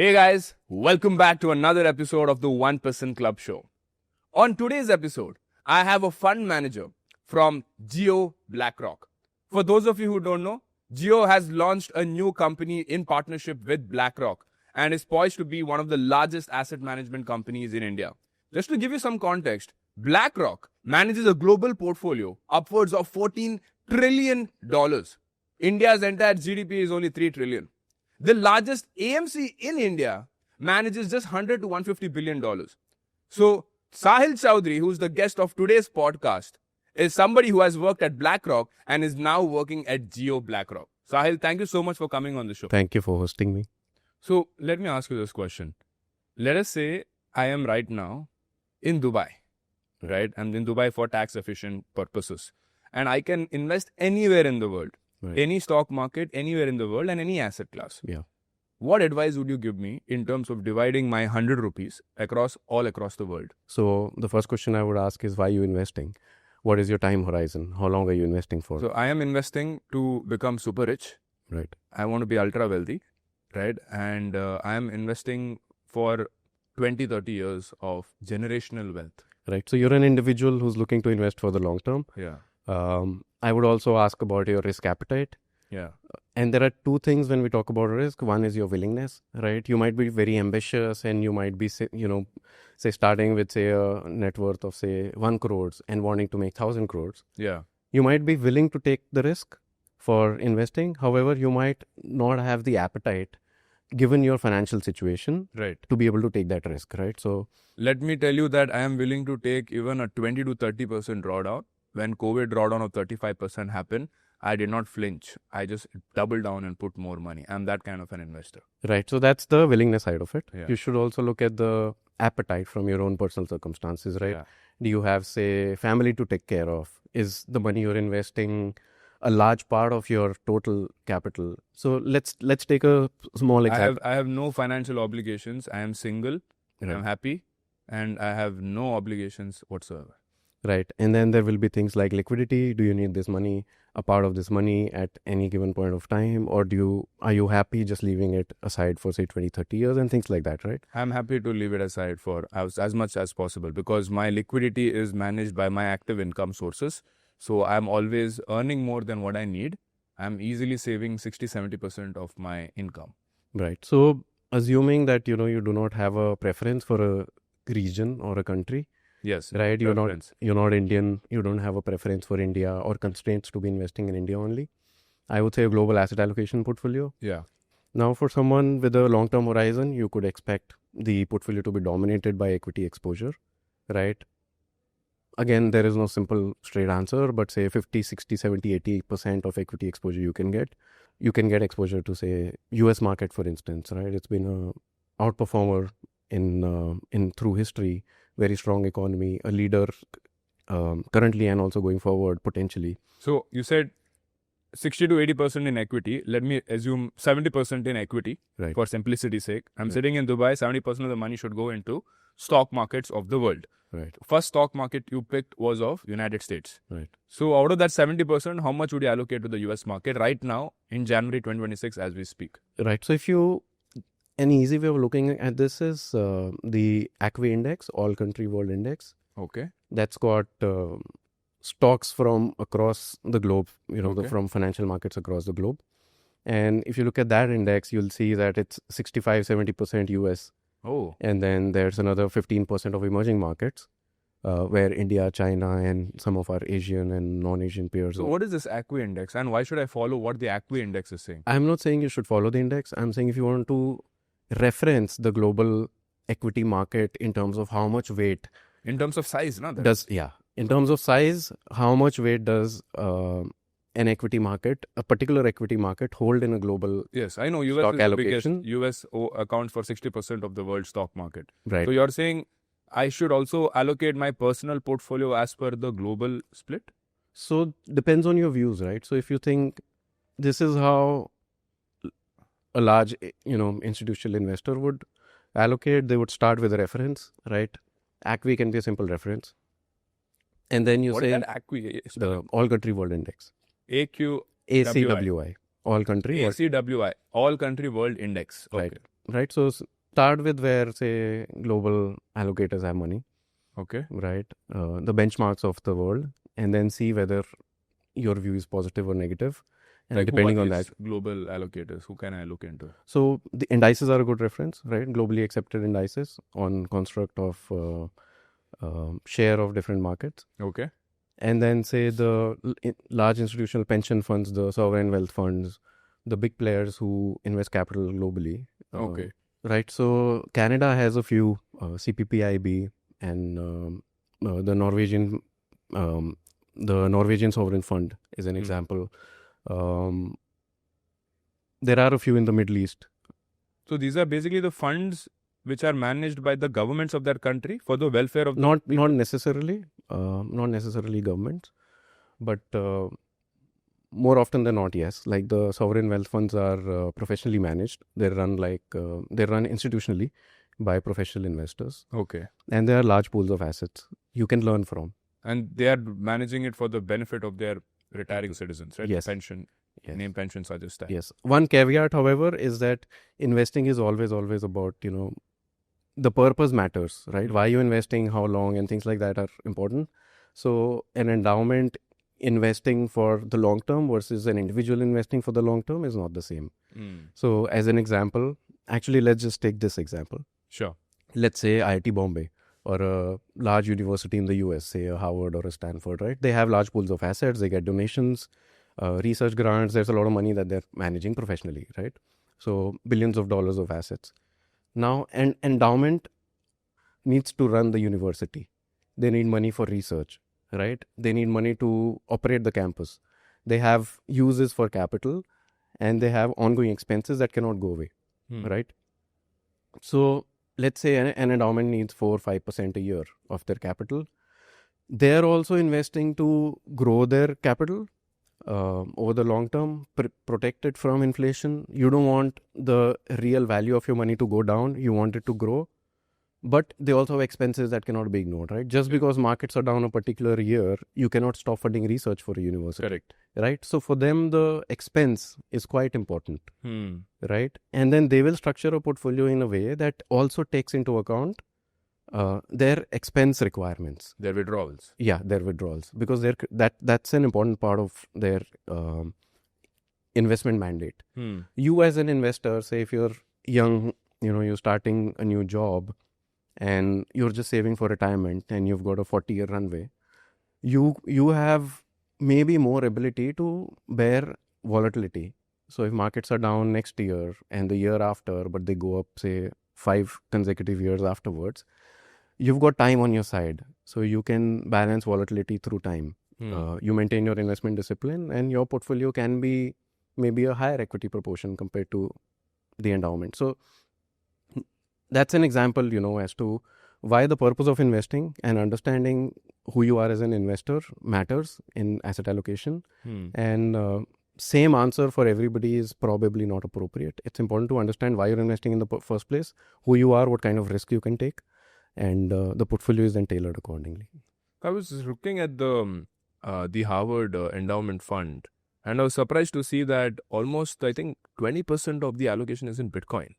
Hey guys, welcome back to another episode of the 1% Club Show. On today's episode, I have a fund manager from Jio BlackRock. For those of you who don't know, Jio has launched a new company in partnership with BlackRock and is poised to be one of the largest asset management companies in India. Just to give you some context, BlackRock manages a global portfolio upwards of $14 trillion. India's entire GDP is only $3 trillion. The largest AMC in India manages just $100 to $150 billion. So, Sahil Chaudhary, who's the guest of today's podcast, is somebody who has worked at BlackRock and is now working at Jio BlackRock. Sahil, thank you so much for coming on the show. Thank you for hosting me. So, let me ask you this question. Let us say I am right now in Dubai, right? I'm in Dubai for tax efficient purposes. And I can invest anywhere in the world. Right. Any stock market, anywhere in the world, and any asset class. Yeah. What advice would you give me in terms of dividing my 100 rupees across the world? So the first question I would ask is, why are you investing? What is your time horizon? How long are you investing for? So I am investing to become super rich. Right. I want to be ultra wealthy, right? And I am investing for 20, 30 years of generational wealth. Right. So you're an individual who's looking to invest for the long term. Yeah. I would also ask about your risk appetite. Yeah. And there are two things when we talk about risk. One is your willingness, right? You might be very ambitious and you might be, say starting with, say, a net worth of, say, 1 crores and wanting to make 1,000 crores. Yeah. You might be willing to take the risk for investing. However, you might not have the appetite, given your financial situation, right, to be able to take that risk, right? So let me tell you that I am willing to take even a 20 to 30% drawdown. When COVID drawdown of 35% happened, I did not flinch. I just doubled down and put more money. I'm that kind of an investor. Right. So that's the willingness side of it. Yeah. You should also look at the appetite from your own personal circumstances, right? Yeah. Do you have, say, family to take care of? Is the money you're investing a large part of your total capital? So let's take a small example. I have no financial obligations. I am single. Right. I'm happy. And I have no obligations whatsoever. Right. And then there will be things like liquidity. Do you need this money, a part of this money at any given point of time? Or are you happy just leaving it aside for, say, 20, 30 years and things like that, right? I'm happy to leave it aside for as much as possible because my liquidity is managed by my active income sources. So I'm always earning more than what I need. I'm easily saving 60-70% of my income. Right. So assuming that, you do not have a preference for a region or a country. Yes. Right. You're not Indian. You don't have a preference for India or constraints to be investing in India only. I would say a global asset allocation portfolio. Yeah. Now, for someone with a long-term horizon, you could expect the portfolio to be dominated by equity exposure, right? Again, there is no simple straight answer, but say 50, 60, 70, 80% of equity exposure you can get. You can get exposure to, say, US market, for instance, right? It's been a outperformer in through history. Very strong economy, a leader currently and also going forward potentially. So you said 60 to 80% in equity. Let me assume 70% in equity, right, for simplicity's sake. I'm sitting in Dubai. 70% of the money should go into stock markets of the world. Right. First stock market you picked was of United States. Right. So out of that 70%, how much would you allocate to the US market right now in January 2026 as we speak? Right. So an easy way of looking at this is the ACWI index, All Country World Index. Okay. That's got stocks from across the globe, from financial markets across the globe. And if you look at that index, you'll see that it's 65-70% US. Oh. And then there's another 15% of emerging markets where India, China, and some of our Asian and non-Asian peers. So what is this ACWI index and why should I follow what the ACWI index is saying? I'm not saying you should follow the index. I'm saying if you want to reference the global equity market in terms of how much weight, in terms of size, no? In terms of size, how much weight does an equity market, a particular equity market, hold in a global Yes, I know US stock is allocation? The biggest. US accounts for 60% of the world stock market. Right. So you're saying I should also allocate my personal portfolio as per the global split? So depends on your views, right? So if you think this is how a large, institutional investor would allocate, they would start with a reference, right? ACWI can be a simple reference. And then you what say is that ACWI? the All Country World Index. ACWI. ACWI. All Country. ACWI. All Country World Index. Okay. Right. right? So start with where, say, global allocators have money, Okay. right? The benchmarks of the world, and then see whether your view is positive or negative. And Like depending who are on these that, global allocators? Who can I look into? so the indices are a good reference, right? Globally accepted indices on construct of share of different markets. Okay. And then say the large institutional pension funds, the sovereign wealth funds, the big players who invest capital globally. Okay. Right. So Canada has a few, CPPIB and um, the Norwegian sovereign fund is an example. Um, there are a few in the Middle East. So these are basically the funds which are managed by the governments of that country for the welfare of the Not necessarily governments, but more often than not, yes. Like the sovereign wealth funds are professionally managed. They're run institutionally by professional investors, Okay. and there are large pools of assets you can learn from. And they are managing it for the benefit of their retiring citizens, right? Yes. Pension, Yes. name pension suggests that. Yes. One caveat, however, is that investing is always about, the purpose matters, right? Why you're investing, how long, and things like that are important. So an endowment investing for the long term versus an individual investing for the long term is not the same. So as an example, actually, let's just take this example. Sure. Let's say IIT Bombay or a large university in the US, say a Harvard or a Stanford, right? They have large pools of assets, they get donations, research grants, there's a lot of money that they're managing professionally, right? So billions of dollars of assets. Now, an endowment needs to run the university. They need money for research, right? They need money to operate the campus. They have uses for capital and they have ongoing expenses that cannot go away, right? So let's say an endowment needs 4 or 5% a year of their capital. They're also investing to grow their capital over the long term, protect it from inflation. You don't want the real value of your money to go down. You want it to grow. But they also have expenses that cannot be ignored, right? Just because markets are down a particular year, you cannot stop funding research for a university. Correct. Right? So for them, the expense is quite important, right? And then they will structure a portfolio in a way that also takes into account their expense requirements. Their withdrawals. Yeah, their withdrawals. Because that's an important part of their investment mandate. You as an investor, say if you're young, you're starting a new job, and you're just saving for retirement and you've got a 40-year runway, you have maybe more ability to bear volatility. So if markets are down next year and the year after, but they go up, say, 5 consecutive years afterwards, you've got time on your side. So you can balance volatility through time. You maintain your investment discipline and your portfolio can be maybe a higher equity proportion compared to the endowment. So that's an example, as to why the purpose of investing and understanding who you are as an investor matters in asset allocation. And same answer for everybody is probably not appropriate. It's important to understand why you're investing in the first place, who you are, what kind of risk you can take, and the portfolio is then tailored accordingly. I was looking at the Harvard Endowment Fund, and I was surprised to see that almost, I think, 20% of the allocation is in Bitcoin.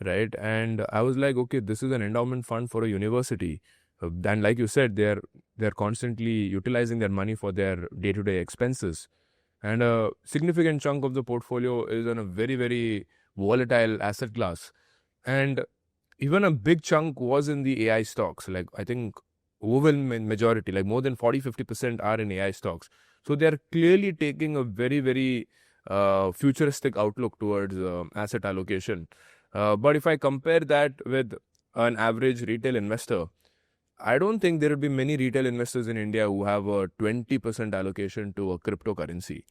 Right. And I was like, okay, this is an endowment fund for a university. And like you said, they're constantly utilizing their money for their day-to-day expenses. And a significant chunk of the portfolio is on a very, very volatile asset class. And even a big chunk was in the AI stocks. Like, I think overwhelming majority, like more than 40-50% are in AI stocks. So they're clearly taking a very, very futuristic outlook towards asset allocation. But if I compare that with an average retail investor, I don't think there will be many retail investors in India who have a 20% allocation to a cryptocurrency.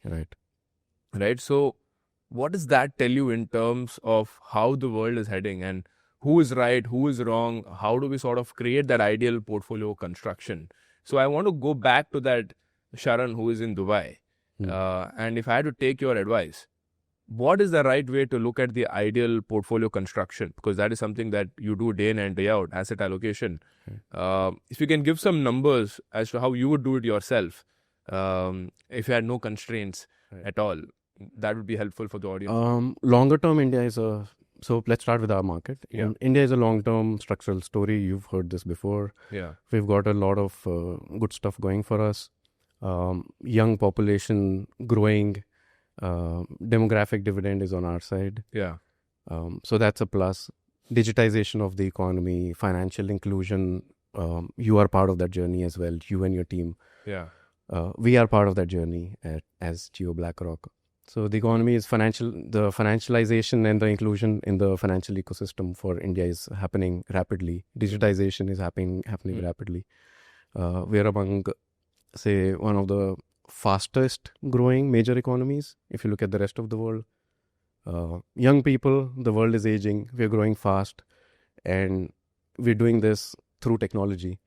Right. So what does that tell you in terms of how the world is heading and who is right, who is wrong? How do we sort of create that ideal portfolio construction? So I want to go back to that Sharan who is in Dubai. And if I had to take your advice, what is the right way to look at the ideal portfolio construction? Because that is something that you do day in and day out, asset allocation. If you can give some numbers as to how you would do it yourself, if you had no constraints at all, that would be helpful for the audience. Longer term, India is a So let's start with our market. Yeah. India is a long-term structural story. You've heard this before. Yeah. We've got a lot of good stuff going for us. Young population growing, demographic dividend is on our side. Yeah. So that's a plus. Digitization of the economy, financial inclusion. You are part of that journey as well. You and your team. Yeah. We are part of that journey as Geo BlackRock. So the economy is the financialization and the inclusion in the financial ecosystem for India is happening rapidly. Digitization is happening rapidly. We are among, say, one of the fastest growing major economies. If you look at the rest of the world, young people, the world is aging, we're growing fast, and we're doing this through technology.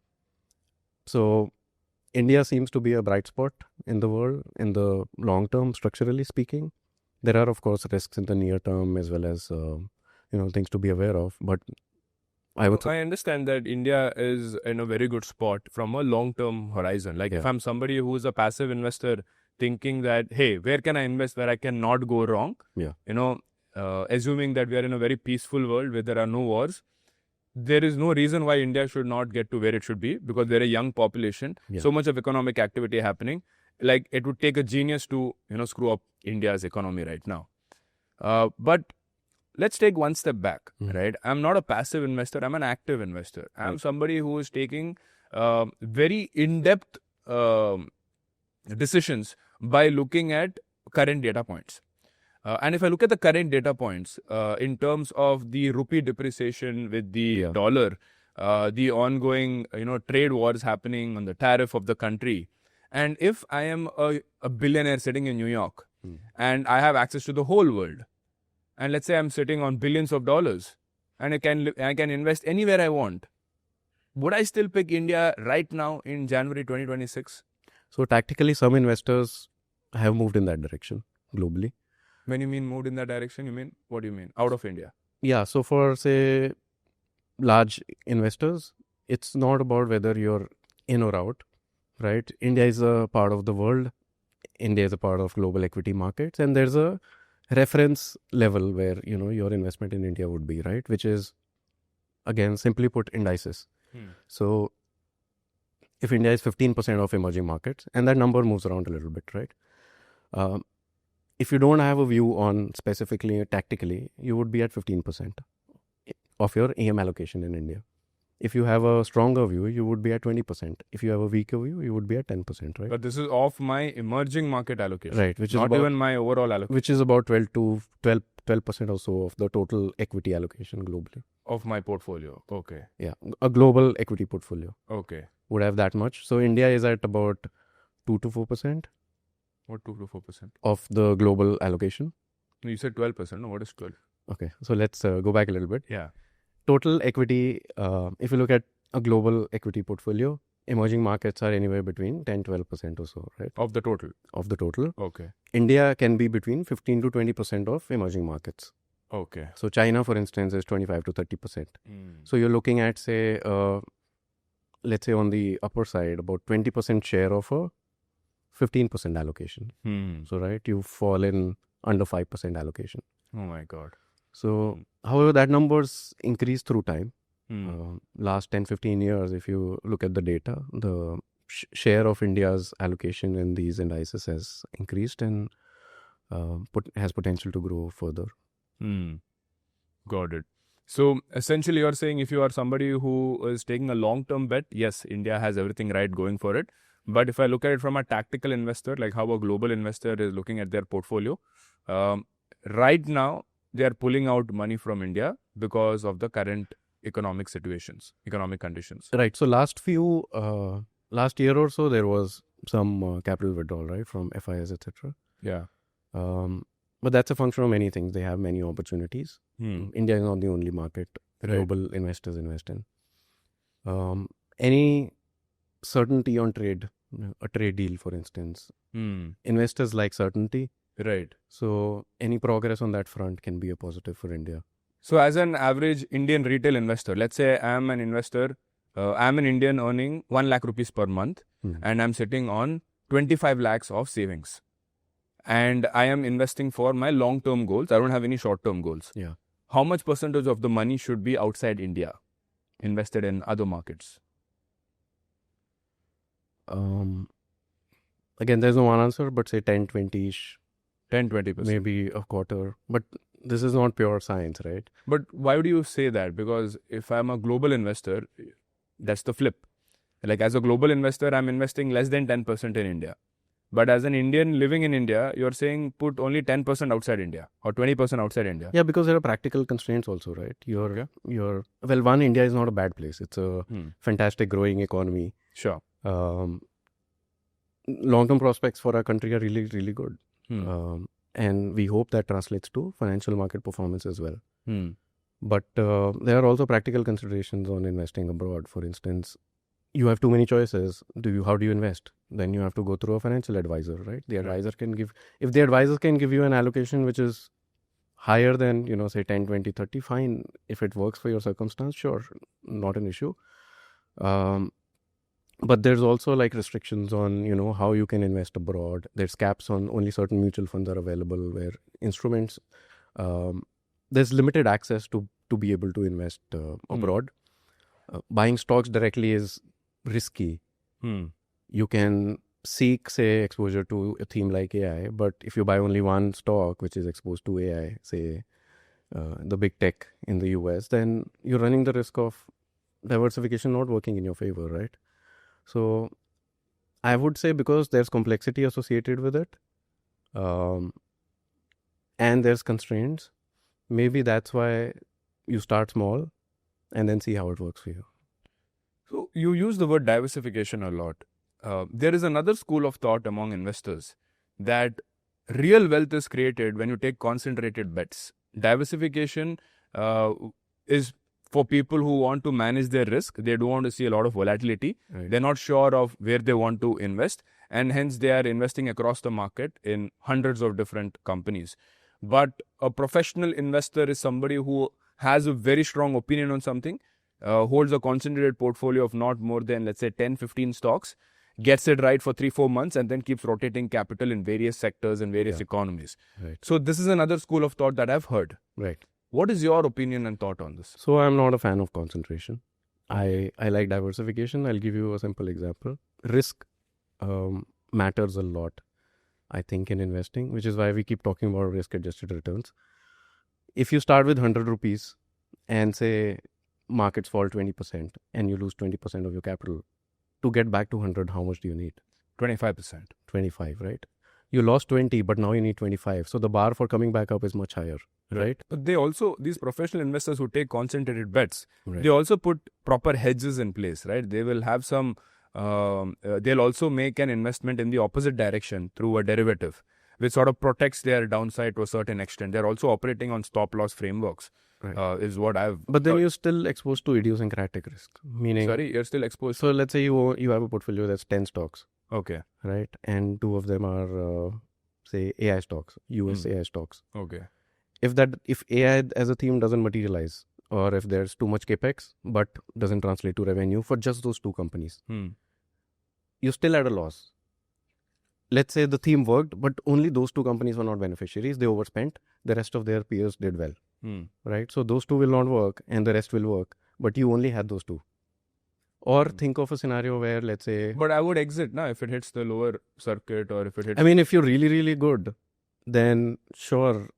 So India seems to be a bright spot in the world in the long term, structurally speaking. There are, of course, risks in the near term as well as things to be aware of. But I understand that India is in a very good spot from a long-term horizon. Like if I'm somebody who is a passive investor thinking that, hey, where can I invest where I cannot go wrong? Yeah. Assuming that we are in a very peaceful world where there are no wars, there is no reason why India should not get to where it should be because they're a young population, so much of economic activity happening. Like it would take a genius to, screw up India's economy right now. But let's take one step back, right? I'm not a passive investor. I'm an active investor. I'm somebody who is taking very in-depth decisions by looking at current data points. And if I look at the current data points in terms of the rupee depreciation with the dollar, the ongoing trade wars happening on the tariff of the country, and if I am a billionaire sitting in New York and I have access to the whole world, and let's say I'm sitting on billions of dollars and I can invest anywhere I want, would I still pick India right now in January 2026? So tactically, some investors have moved in that direction globally. When you mean moved in that direction, what do you mean? Out of India? Yeah. So for, say, large investors, it's not about whether you're in or out, right? India is a part of the world. India is a part of global equity markets. And there's a reference level where, your investment in India would be, right? Which is, again, simply put, indices. So if India is 15% of emerging markets, and that number moves around a little bit, right? If you don't have a view on specifically tactically, you would be at 15% of your AM allocation in India. If you have a stronger view, you would be at 20%. If you have a weaker view, you would be at 10%, right? But this is off my emerging market allocation. Right, which is not even my overall allocation. Which is about 12% or so of the total equity allocation globally. Of my portfolio, okay. Yeah, a global equity portfolio. Okay. Would have that much. So India is at about 2 to 4%. What 2 to 4%? Of the global allocation. You said 12%. No, what is 12? Okay, so let's go back a little bit. Yeah. Total equity, if you look at a global equity portfolio, emerging markets are anywhere between 10-12% or so, right? Of the total? Of the total. Okay. India can be between 15 to 20% of emerging markets. Okay. So China, for instance, is 25 to 30%. So you're looking at, say, let's say on the upper side, about 20% share of a 15% allocation. So, right, you fall in under 5% allocation. Oh my God. So, however, that numbers increase through time. Last 10-15 years, if you look at the data, the share of India's allocation in these indices has increased and has potential to grow further. Got it. So essentially you're saying if you are somebody who is taking a long-term bet, yes, India has everything right going for it. But if I look at it from a tactical investor, like how a global investor is looking at their portfolio, right now they are pulling out money from India because of the current economic conditions. Right. So last year or so, there was some capital withdrawal, right, from FIs, etc. Yeah. But that's a function of many things. They have many opportunities. India is not the only market global investors invest in. Any certainty on trade, a trade deal, for instance. Investors like certainty. Right. So any progress on that front can be a positive for India. So as an average Indian retail investor, let's say I'm an investor, I'm an Indian earning 1 lakh rupees per month and I'm sitting on 25 lakhs of savings. And I am investing for my long-term goals. I don't have any short-term goals. Yeah. how much percentage of the money should be outside India, invested in other markets? Again, there's no one answer, but say 10, 20-ish, 10-20%. maybe a quarter. But this is not pure science, right? But why would you say that? Because if I'm a global investor, that's the flip. Like as a global investor, I'm investing less than 10% in India. But as an Indian living in India, you're saying put only 10% outside India or 20% outside India. Yeah, because there are practical constraints also, right? One, India is not a bad place. It's a fantastic growing economy. Sure. Long-term prospects for our country are really, really good. And we hope that translates to financial market performance as well. But there are also practical considerations on investing abroad. For instance, you have too many choices. How do you invest? Then you have to go through a financial advisor, right? The advisor can give, if the advisor can give you an allocation which is higher than, say 10, 20, 30, fine. If it works for your circumstance, sure, not an issue. But there's also like restrictions on, how you can invest abroad. There's caps on only certain mutual funds are available where instruments, there's limited access to be able to invest abroad. Buying stocks directly is risky. You can seek, say, exposure to a theme like AI, but if you buy only one stock which is exposed to AI, say the big tech in the US, then you're running the risk of diversification not working in your favor, right? So I would say because there's complexity associated with it, and there's constraints, maybe that's why you start small and then see how it works for you. So you use the word diversification a lot. There is another school of thought among investors that real wealth is created when you take concentrated bets. Diversification is for people who want to manage their risk. They don't want to see a lot of volatility. Right. They're not sure of where they want to invest, and hence they are investing across the market in hundreds of different companies. But a professional investor is somebody who has a very strong opinion on something, holds a concentrated portfolio of not more than, let's say, 10, 15 stocks, gets it right for 3-4 months, and then keeps rotating capital in various sectors and various economies. Right. So this is another school of thought that I've heard. Right. What is your opinion and thought on this? So I'm not a fan of concentration. I like diversification. I'll give you a simple example. Risk matters a lot, I think, in investing, which is why we keep talking about risk-adjusted returns. If you start with 100 rupees and say markets fall 20% and you lose 20% of your capital, to get back to 100, how much do you need? 25%. 25, right? You lost 20, but now you need 25. So the bar for coming back up is much higher, right? But they also, these professional investors who take concentrated bets, Right. they also put proper hedges in place, right? They will have some, they'll also make an investment in the opposite direction through a derivative, which sort of protects their downside to a certain extent. They're also operating on stop loss frameworks, Right. is what I've... But then you're still exposed to idiosyncratic risk, meaning... Sorry, you're still exposed. So let's say you have a portfolio that's 10 stocks, Okay. right? And 2 of them are, say, AI stocks, US AI stocks. Okay. If AI as a theme doesn't materialize, or if there's too much capex but doesn't translate to revenue for just those 2 companies, you're still at a loss. Let's say the theme worked, but only those 2 companies were not beneficiaries. They overspent. The rest of their peers did well, right? So those 2 will not work and the rest will work, but you only had those 2. Or think of a scenario where, let's say... But I would exit now if it hits the lower circuit, or if it hits... I mean, if you're really, really good, then sure,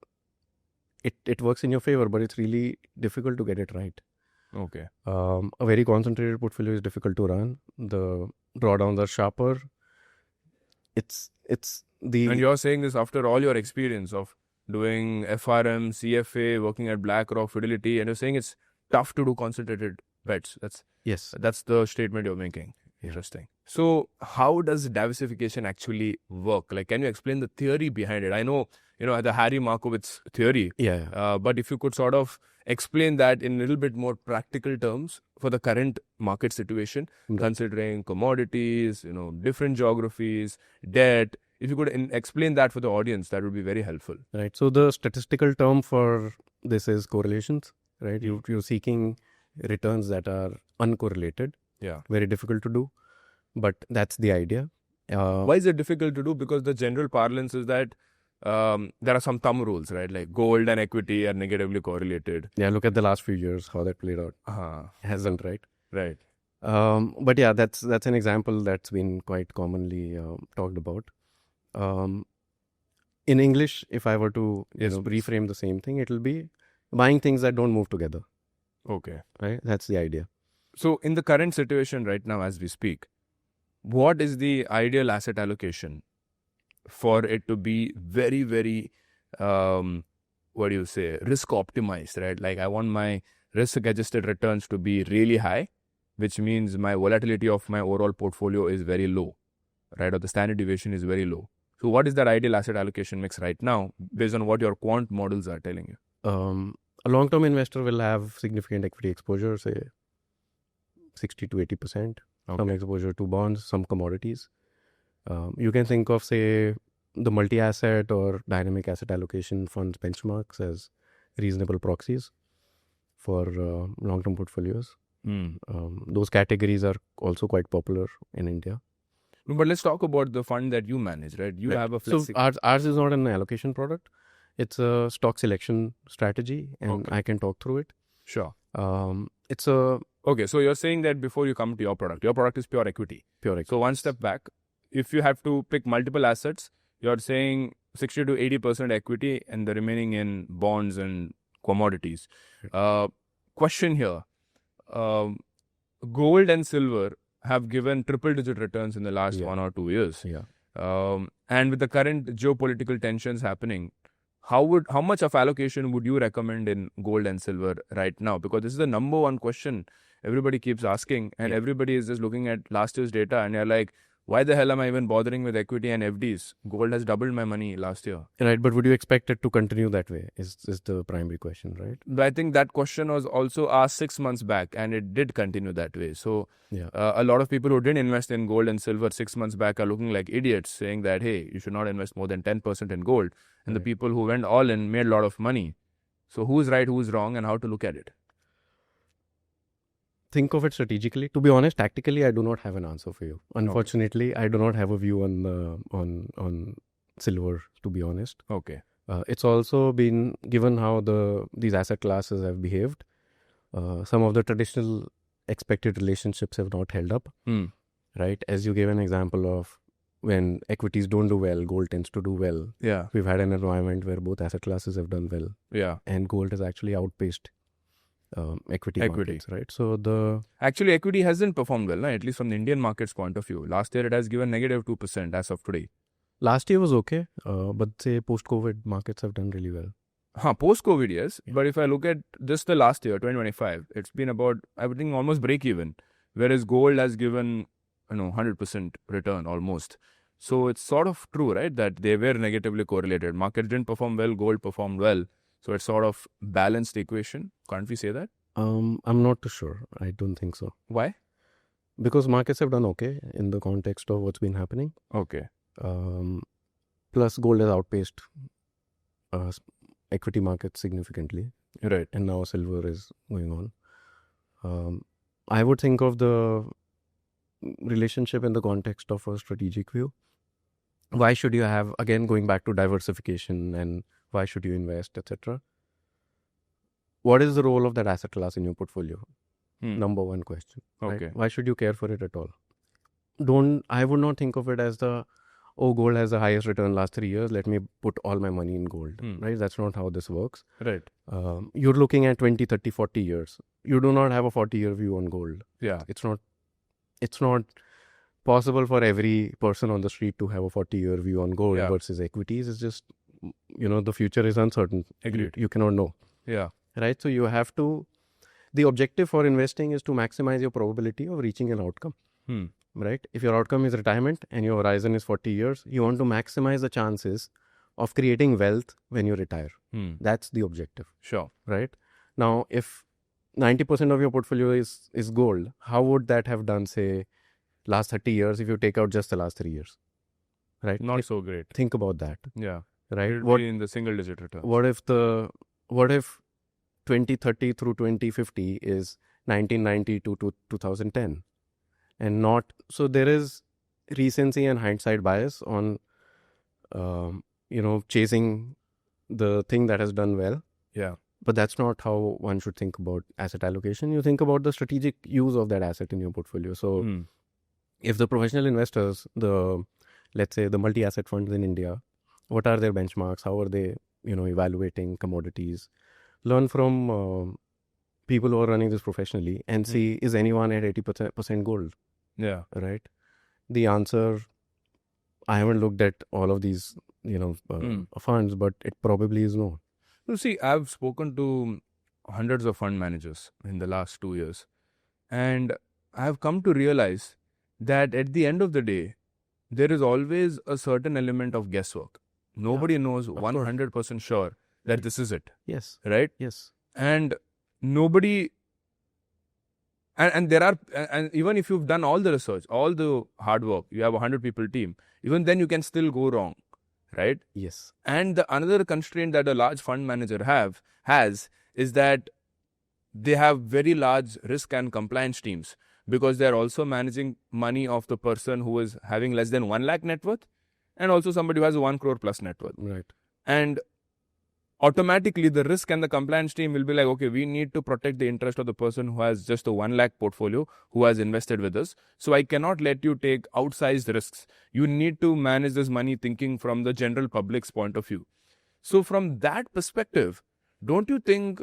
it works in your favor, but it's really difficult to get it right. Okay. A very concentrated portfolio is difficult to run. The drawdowns are sharper. It's the... And you're saying this after all your experience of doing FRM, CFA, working at BlackRock, Fidelity, and you're saying it's tough to do concentrated bets. Yes. That's the statement you're making. Yeah. Interesting. So how does diversification actually work? Like, can you explain the theory behind it? I know, the Harry Markowitz theory, Yeah. but if you could sort of explain that in a little bit more practical terms for the current market situation, considering commodities, different geographies, debt, if you could explain that for the audience, that would be very helpful. Right. So the statistical term for this is correlations, right? You're seeking returns that are uncorrelated. Yeah. Very difficult to do, but that's the idea. Why is it difficult to do? Because the general parlance is that there are some thumb rules, right? Like gold and equity are negatively correlated. Yeah, look at the last few years, how that played out. Hasn't, right? Right. But yeah, that's an example that's been quite commonly talked about. In English, if I were to Yes, please. reframe the same thing, it'll be buying things that don't move together, Okay. right? That's the idea. So in the current situation right now, as we speak, what is the ideal asset allocation for it to be very, very, what do you say, risk optimized, right? Like I want my risk adjusted returns to be really high, which means my volatility of my overall portfolio is very low, right? Or the standard deviation is very low. So what is that ideal asset allocation mix right now based on what your quant models are telling you? A long-term investor will have significant equity exposure, say 60 to 80%, some exposure to bonds, some commodities. You can think of, say, the multi-asset or dynamic asset allocation funds benchmarks as reasonable proxies for long-term portfolios. Those categories are also quite popular in India. But let's talk about the fund that you manage, right? You have a So ours is not an allocation product. It's a stock selection strategy, and I can talk through it. Sure. It's a... Okay, so you're saying that before you come to your product is pure equity. Pure equity. So one step back, if you have to pick multiple assets, you're saying 60 to 80% equity and the remaining in bonds and commodities. Question here, gold and silver have given triple-digit returns in the last 1 or 2 years. Yeah. And with the current geopolitical tensions happening, how much of allocation would you recommend in gold and silver right now? Because this is the number one question everybody keeps asking, and everybody is just looking at last year's data, and you're like, why the hell am I even bothering with equity and FDs? Gold has doubled my money last year. Right, but would you expect it to continue that way? Is the primary question, right? But I think that question was also asked 6 months back, and it did continue that way. So a lot of people who didn't invest in gold and silver 6 months back are looking like idiots, saying that, hey, you should not invest more than 10% in gold. And the people who went all in made a lot of money. So who's right, who's wrong, and how to look at it? Think of it strategically. To be honest, tactically, I do not have an answer for you. Unfortunately, I do not have a view on silver, to be honest. Okay. It's also been, given how these asset classes have behaved, some of the traditional expected relationships have not held up. Right? As you gave an example of when equities don't do well, gold tends to do well. Yeah. We've had an environment where both asset classes have done well. Yeah. And gold has actually outpaced equity markets, right? So actually equity hasn't performed well, at least from the Indian market's point of view. Last year it has given negative 2% as of today. Last year was okay, but say post-COVID markets have done really well. Post-COVID, yes. Yeah. But if I look at just the last year, 2025, it's been about, I would think, almost break-even. Whereas gold has given, 100% return almost. So it's sort of true, right? That they were negatively correlated. Market didn't perform well, gold performed well. So it's sort of balanced equation. Can't we say that? I'm not too sure. I don't think so. Why? Because markets have done okay in the context of what's been happening. Okay. Plus gold has outpaced equity markets significantly. Right. And now silver is going on. I would think of the relationship in the context of a strategic view. Why should you have, again, going back to diversification and why should you invest, etc. What is the role of that asset class in your portfolio? Number one question. Okay. Right? Why should you care for it at all? I would not think of it as gold has the highest return last 3 years. Let me put all my money in gold. Right? That's not how this works. Right. You're looking at 20, 30, 40 years. You do not have a 40-year view on gold. Yeah. It's not possible for every person on the street to have a 40-year view on gold versus equities. It's just, the future is uncertain. Agreed. You cannot know. Yeah. Right? So you have to, the objective for investing is to maximize your probability of reaching an outcome. Right? If your outcome is retirement and your horizon is 40 years, you want to maximize the chances of creating wealth when you retire. That's the objective. Sure. Right? Now, if 90% of your portfolio is gold, how would that have done, say, last 30 years if you take out just the last 3 years? Right? Not so great. Think about that. Yeah. Right? What in the single digit return? What if 2030 through 2050 is 1990 to 2010? And not, so there is recency and hindsight bias on, chasing the thing that has done well. Yeah. But that's not how one should think about asset allocation. You think about the strategic use of that asset in your portfolio. So if the professional investors, let's say the multi-asset funds in India, what are their benchmarks? How are they, evaluating commodities? Learn from people who are running this professionally and see, is anyone at 80% gold? Yeah. Right? The answer, I haven't looked at all of these, funds, but it probably is no. You see, I've spoken to hundreds of fund managers in the last 2 years, and I've come to realize that at the end of the day, there is always a certain element of guesswork. Nobody knows course. 100% sure that this is it, Yes. right? Yes. And nobody, and there are, and even if you've done all the research, all the hard work, you have a 100 people team, even then you can still go wrong, right? Yes. And the another constraint that a large fund manager has is that they have very large risk and compliance teams, because they're also managing money of the person who is having less than 1 lakh net worth, and also somebody who has a 1 crore plus net worth. Right. And automatically the risk and the compliance team will be like, okay, we need to protect the interest of the person who has just a 1 lakh portfolio, who has invested with us. So I cannot let you take outsized risks. You need to manage this money thinking from the general public's point of view. So from that perspective, don't you think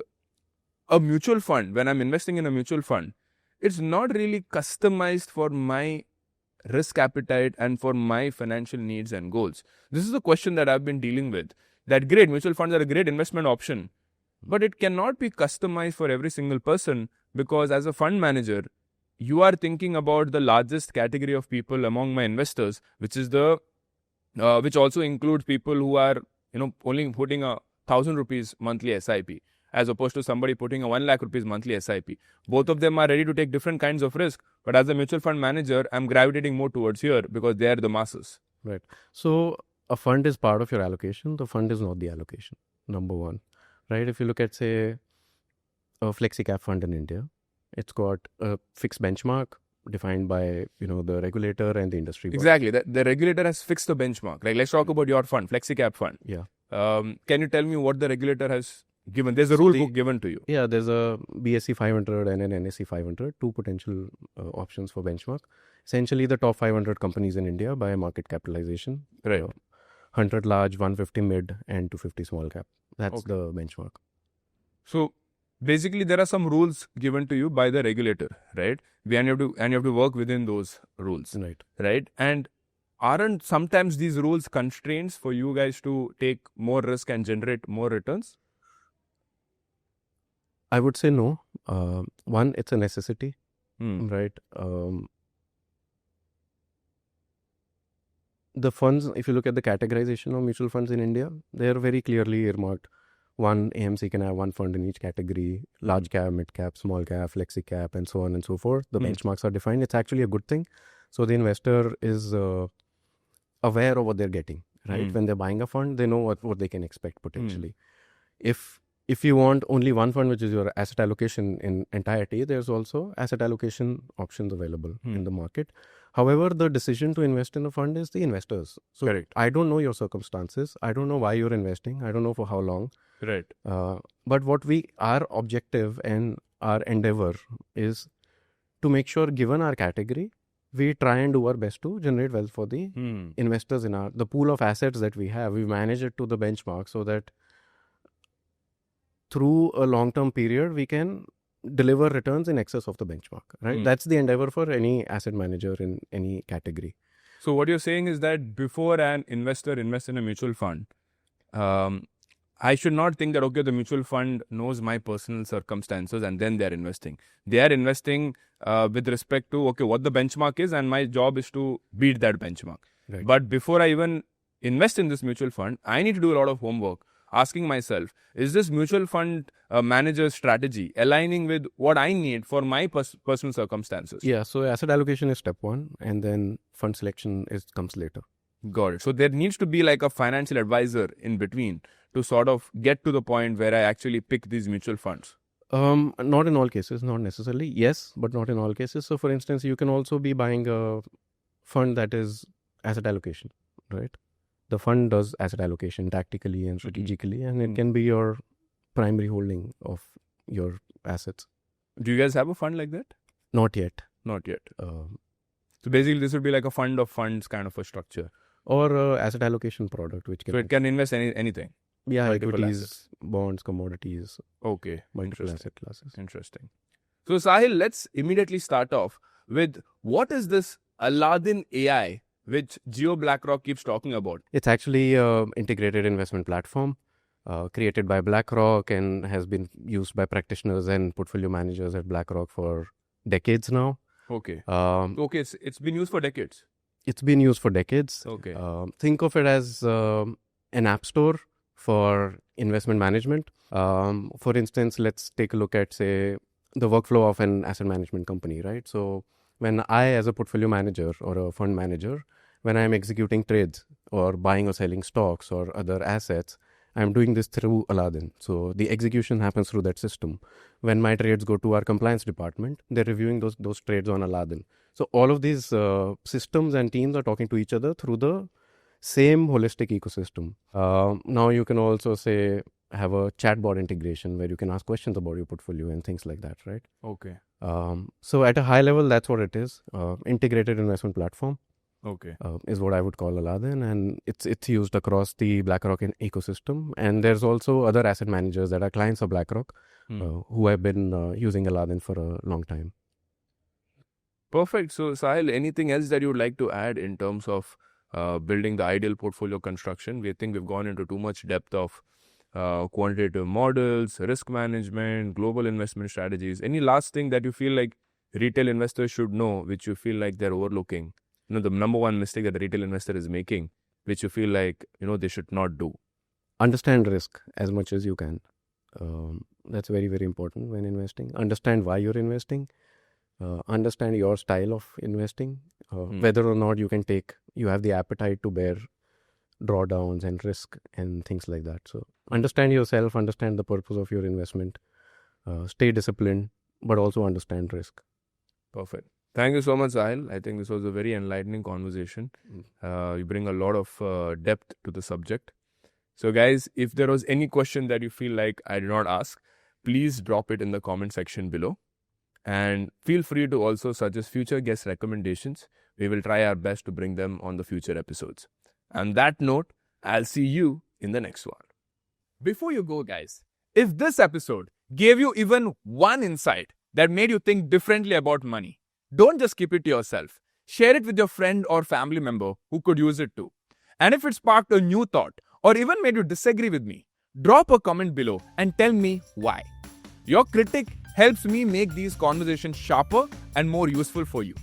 a mutual fund, when I'm investing in a mutual fund, it's not really customized for my risk appetite and for my financial needs and goals? This is a question that I've been dealing with. That great, mutual funds are a great investment option, but it cannot be customized for every single person, because as a fund manager, you are thinking about the largest category of people among my investors, which is which also includes people who are, only putting 1,000 rupees monthly SIP, as opposed to somebody putting a 1 lakh rupees monthly SIP. Both of them are ready to take different kinds of risk, but as a mutual fund manager, I'm gravitating more towards here because they are the masses. Right. So a fund is part of your allocation. The fund is not the allocation, number one, right? If you look at, say, a flexi-cap fund in India, it's got a fixed benchmark defined by, the regulator and the industry. Exactly. The regulator has fixed the benchmark. Like, let's talk about your fund, flexi-cap fund. Yeah. Can you tell me what the regulator has given? There's a rule book given to you. Yeah, there's a BSE 500 and an NSE 500, two potential options for benchmark. Essentially, the top 500 companies in India by market capitalization. Right. 100 large, 150 mid, and 250 small cap. That's the benchmark. So basically, there are some rules given to you by the regulator, right? And you have to work within those rules, right? And aren't sometimes these rules constraints for you guys to take more risk and generate more returns? I would say no. One, it's a necessity, right? The funds, if you look at the categorization of mutual funds in India, they are very clearly earmarked. One AMC can have one fund in each category: large cap, mid cap, small cap, flexi cap, and so on and so forth. The benchmarks are defined. It's actually a good thing. So the investor is aware of what they're getting, right? When they're buying a fund, they know what they can expect potentially. If you want only one fund, which is your asset allocation in entirety, there's also asset allocation options available in the market. However, the decision to invest in a fund is the investors. So Correct. I don't know your circumstances. I don't know why you're investing. I don't know for how long. Right. But our objective and our endeavor is to make sure, given our category, we try and do our best to generate wealth for the investors in the pool of assets that we have. We manage it to the benchmark so that through a long-term period, we can deliver returns in excess of the benchmark, right? That's the endeavor for any asset manager in any category. So what you're saying is that before an investor invests in a mutual fund, I should not think that, okay, the mutual fund knows my personal circumstances and then they're investing. They are investing with respect to, okay, what the benchmark is, and my job is to beat that benchmark. Right. But before I even invest in this mutual fund, I need to do a lot of homework, asking myself, is this mutual fund manager's strategy aligning with what I need for my personal circumstances? Yeah, so asset allocation is step one, and then fund selection comes later. Got it. So there needs to be like a financial advisor in between to sort of get to the point where I actually pick these mutual funds. Not in all cases, not necessarily. Yes, but not in all cases. So for instance, you can also be buying a fund that is asset allocation, right? The fund does asset allocation tactically and strategically, and it can be your primary holding of your assets. Do you guys have a fund like that? Not yet. Not yet. Um, So basically, this would be like a fund of funds kind of a structure. or asset allocation product, which can So it can invest anything. multiple equities, assets, bonds, commodities, Okay. multiple Interesting. asset classes. Interesting. So Sahil, let's immediately start off with what is this Aladdin AI, which Geo BlackRock keeps talking about? It's actually an integrated investment platform created by BlackRock and has been used by practitioners and portfolio managers at BlackRock for decades now. Okay. Um, Okay, it's been used for decades. it's been used for decades. Okay. Think of it as an app store for investment management. For instance, let's take a look at, say, the workflow of an asset management company, right? So when I, as a portfolio manager or a fund manager, when I'm executing trades or buying or selling stocks or other assets, I'm doing this through Aladdin. So the execution happens through that system. When my trades go to our compliance department, they're reviewing those trades on Aladdin. So all of these systems and teams are talking to each other through the same holistic ecosystem. Now you can also say have a chatbot integration where you can ask questions about your portfolio and things like that, right? Okay. So at a high level, that's what it is. Integrated investment platform Okay. is what I would call Aladdin, and it's used across the BlackRock ecosystem. And there's also other asset managers that are clients of BlackRock who have been using Aladdin for a long time. Perfect. So Sahil, anything else that you would like to add in terms of building the ideal portfolio construction? We think we've gone into too much depth of quantitative models, risk management, global investment strategies. Any last thing that you feel like retail investors should know, which you feel like they're overlooking? You know, the number one mistake that the retail investor is making, which you feel like, you know, they should not do. Understand risk as much as you can. That's very, very important when investing. Understand why you're investing. Understand your style of investing, whether or not you have the appetite to bear drawdowns and risk and things like that. So understand yourself, understand the purpose of your investment, stay disciplined, but also understand risk. Perfect. Thank you so much, Sahil. I think this was a very enlightening conversation. You bring a lot of depth to the subject. So guys, if there was any question that you feel like I did not ask, please drop it in the comment section below. And feel free to also suggest future guest recommendations. We will try our best to bring them on the future episodes. On that note, I'll see you in the next one. Before you go, guys, if this episode gave you even one insight that made you think differently about money, don't just keep it to yourself. Share it with your friend or family member who could use it too. And if it sparked a new thought or even made you disagree with me, drop a comment below and tell me why. Your critique helps me make these conversations sharper and more useful for you.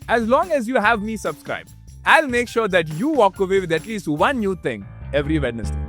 As long as you have me subscribed, I'll make sure that you walk away with at least one new thing every Wednesday.